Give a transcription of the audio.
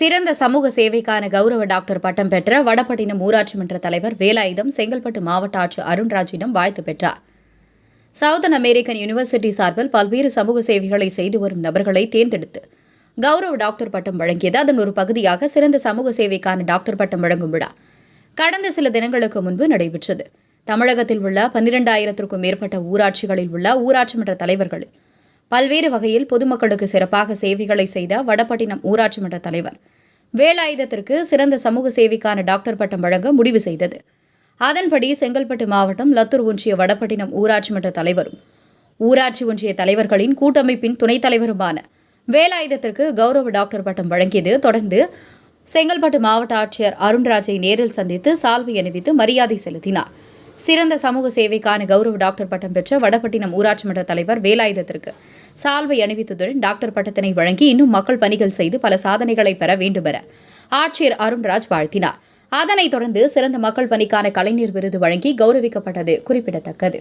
சிறந்த சமூக சேவைக்கான கௌரவ டாக்டர் பட்டம் பெற்ற வடபட்டினம் ஊராட்சி மன்ற தலைவர் வேலாயுதம் செங்கல்பட்டு மாவட்ட ஆட்சியர் அருண்ராஜிடம் வாழ்த்து பெற்றார். சவுதர்ன் அமெரிக்கன் யூனிவர்சிட்டி சார்பில் பல்வேறு சமூக சேவைகளை செய்து வரும் நபர்களை தேர்ந்தெடுத்து கௌரவ டாக்டர் பட்டம் வழங்கியது. அதன் ஒரு பகுதியாக சிறந்த சமூக சேவைக்கான டாக்டர் பட்டம் வழங்கும் விழா கடந்த சில தினங்களுக்கு முன்பு நடைபெற்றது. தமிழகத்தில் உள்ள 12,000க்கும் மேற்பட்ட ஊராட்சிகளில் உள்ள ஊராட்சி மன்ற தலைவர்கள் பல்வேறு வகையில் பொதுமக்களுக்கு சிறப்பாக சேவைகளை செய்த வடபட்டினம் ஊராட்சி மன்ற தலைவர் வேலாயுதத்திற்கு சிறந்த சமூக சேவைக்கான டாக்டர் பட்டம் வழங்க முடிவு செய்தது. அதன்படி செங்கல்பட்டு மாவட்டம் லத்தூர் ஒன்றிய வடபட்டினம் ஊராட்சி மன்ற தலைவரும் ஊராட்சி ஒன்றிய தலைவர்களின் கூட்டமைப்பின் துணைத் தலைவருமான வேலாயுதத்திற்கு கௌரவ டாக்டர் பட்டம் வழங்கியது. தொடர்ந்து செங்கல்பட்டு மாவட்ட ஆட்சியர் அருண்ராஜை நேரில் சந்தித்து சால்வை அணிவித்து மரியாதை செலுத்தினார். சிறந்த சமூக சேவைக்கான கௌரவ டாக்டர் பட்டம் பெற்ற வடபட்டினம் ஊராட்சி மன்ற தலைவர் வேலாயுதத்திற்கு சால்வை அணிவித்ததுடன் டாக்டர் பட்டத்தினை வழங்கி இன்னும் மக்கள் பணிகள் செய்து பல சாதனைகளை பெற வேண்டும் என ஆட்சியர் அருண்ராஜ் வாழ்த்தினார். அதனைத் தொடர்ந்து சிறந்த மக்கள் பணிக்கான கலைஞர் விருது வழங்கி கௌரவிக்கப்பட்டது குறிப்பிடத்தக்கது.